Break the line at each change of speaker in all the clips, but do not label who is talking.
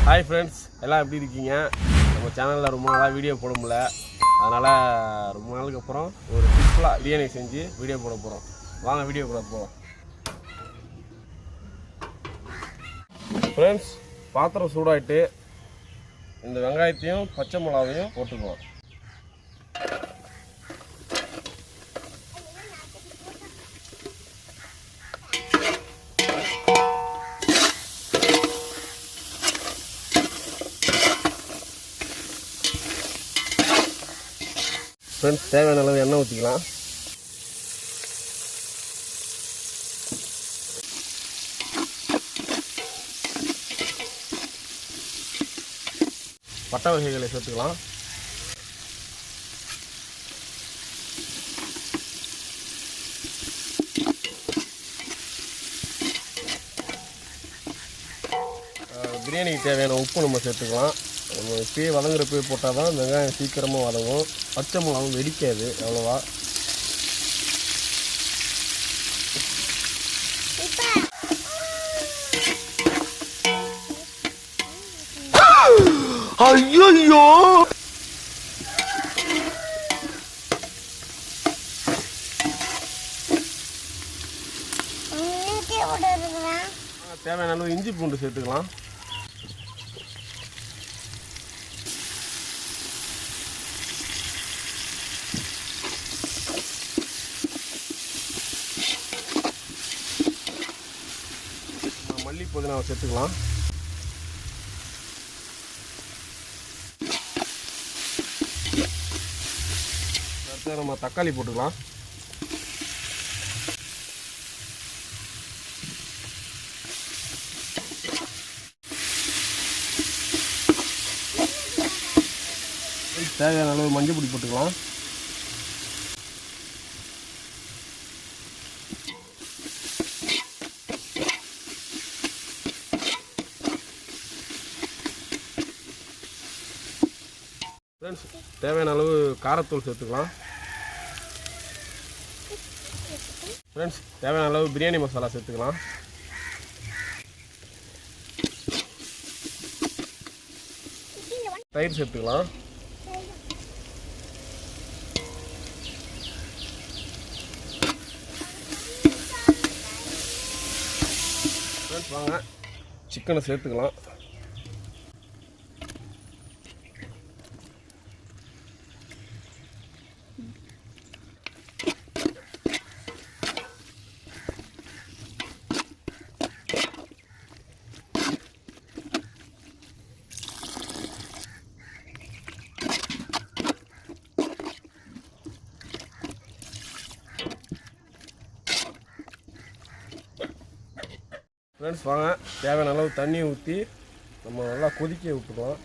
Hi friends, எல்லாம் எப்படி இருக்கீங்க? நம்ம சேனலில் ரொம்ப நாளாக வீடியோ போட முடியல. அதனால் ரொம்ப நாளுக்கு அப்புறம் ஒரு சிம்பிளாக பிரியாணி செஞ்சு வீடியோ போட போகிறோம். வாங்க வீடியோ போட போகிறோம். ஃப்ரெண்ட்ஸ், பாத்திரம் சூடாகிட்டு இந்த வெங்காயத்தையும் பச்சை மிளகாவையும் போட்டுக்குவோம். ஃப்ரெண்ட்ஸ், தேவையான அளவு எண்ணெய் ஊற்றிக்கலாம். பட்டை வகைகளை சேர்த்துக்கலாம். பிரியாணிக்கு தேவையான உப்பு நம்ம சேர்த்துக்கலாம். நம்ம இப்பயே வதங்குறப்பே போட்டால் தான் வெங்காயம் சீக்கிரமாக வதங்கும். பச்சை மிளகாவும் வெடிக்காது அவ்வளோவா. ஐயோ, தேவையான அளவு இஞ்சி பூண்டு சேர்த்துக்கலாம். மல்லி புதினாவை சேர்த்துக்கலாம். அடுத்து நம்ம தக்காளி போட்டுக்கலாம். தேவையான அளவு மஞ்சள் பொடி போட்டுக்கலாம். ஃப்ரெண்ட்ஸ், தேவையான அளவு காரத்தூள் சேர்த்துக்கலாம். ஃப்ரெண்ட்ஸ், தேவையான அளவு பிரியாணி மசாலா சேர்த்துக்கலாம். தயிர் சேர்த்துக்கலாம். ஃப்ரெண்ட்ஸ், வாங்க சிக்கனை சேர்த்துக்கலாம். ஃப்ரெண்ட்ஸ், வாங்க தேவையான அளவு தண்ணியை ஊற்றி நம்ம நல்லா கொதிக்க விட்டுக்கலாம்.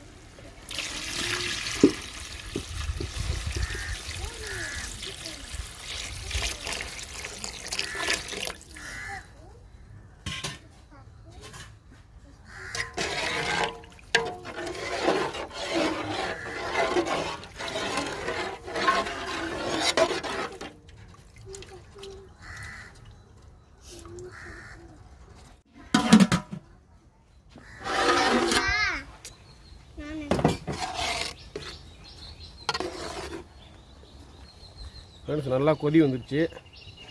ஃப்ரெண்ட்ஸ், நல்லா கொதி வந்துடுச்சு.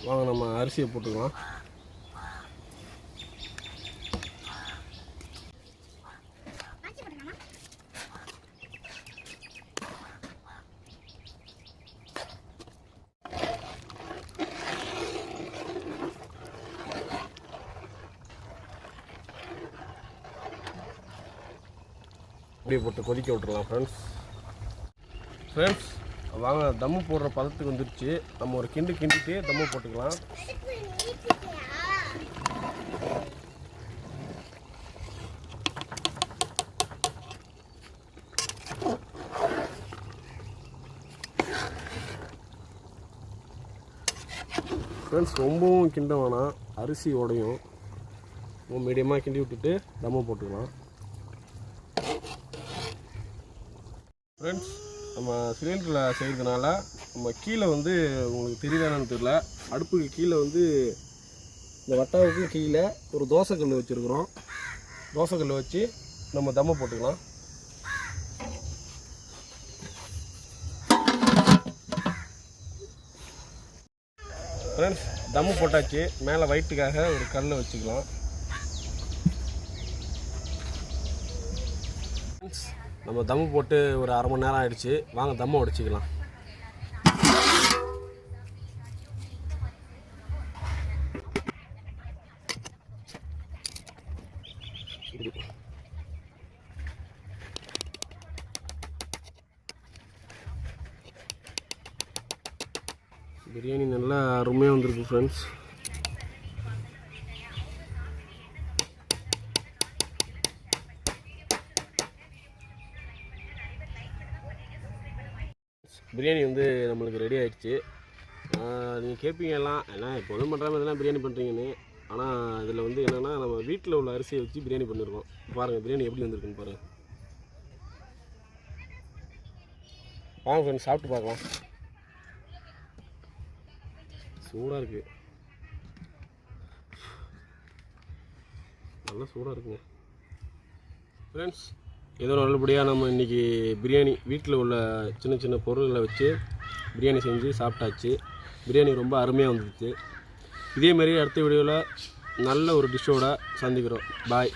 வாங்க நம்ம அரிசியை போட்டுக்கலாம். அப்படியே போட்டு கொதிக்க விட்டுடலாம். ஃப்ரெண்ட்ஸ், வாங்க தம்மு போடுற பதத்துக்கு வந்துடுச்சு. நம்ம ஒரு கிண்டிட்டு தம்மு போட்டுக்கலாம். ஃப்ரெண்ட்ஸ், ரொம்பவும் கிண்ட வேணாம், அரிசி உடையும். மீடியமாக கிண்டி விட்டுட்டு தம்மு போட்டுக்கலாம். ஃப்ரெண்ட்ஸ், நம்ம சிலிண்டரில் செய்கிறதுனால நம்ம கீழே வந்து உங்களுக்கு தெரியுதானு தெரியல, அடுப்புக்கு கீழே வந்து இந்த வட்டாவுக்கு கீழே ஒரு தோசைக்கல் வச்சுருக்குறோம். தோசைக்கல் வச்சு நம்ம தம்மை போட்டுக்கலாம். ஃப்ரெண்ட்ஸ் தம்மு போட்டாச்சு. மேலே வயிட்டுக்காக ஒரு கல்லை வச்சுக்கலாம். நம்ம தம்மு போட்டு ஒரு அரை மணி நேரம் ஆகிடுச்சு. வாங்க தம்மை உடைச்சிக்கலாம். பிரியாணி நல்லா அருமையாக வந்திருக்கு ஃப்ரெண்ட்ஸ். பிரியாணி வந்து நம்மளுக்கு ரெடி ஆகிடுச்சு. நீங்கள் கேட்பீங்க எல்லாம் ஏன்னா எப்போதும் பண்ணுற மாதிரி தான் பிரியாணி பண்ணுறீங்கன்னு. ஆனால் இதில் வந்து என்னென்னா நம்ம வீட்டில் உள்ள அரிசியை வச்சு பிரியாணி பண்ணியிருக்கோம். பாருங்கள் பிரியாணி எப்படி வந்திருக்குன்னு பாருங்கள். வாங்க ஃப்ரெண்ட்ஸ் சாப்பிட்டு பார்க்கலாம். சூடாக இருக்குது, நல்லா சூடாக இருக்குங்க ஃப்ரெண்ட்ஸ். ஏதோ நல்லபடியாக நம்ம இன்றைக்கி பிரியாணி வீட்டில் உள்ள சின்ன சின்ன பொருள்களை வச்சு பிரியாணி செஞ்சு சாப்பிட்டாச்சு. பிரியாணி ரொம்ப அருமையாக வந்துடுச்சு. இதேமாரி அடுத்த வீடியோவில் நல்ல ஒரு டிஷ்ஷோடு சந்திக்கிறோம். பாய்.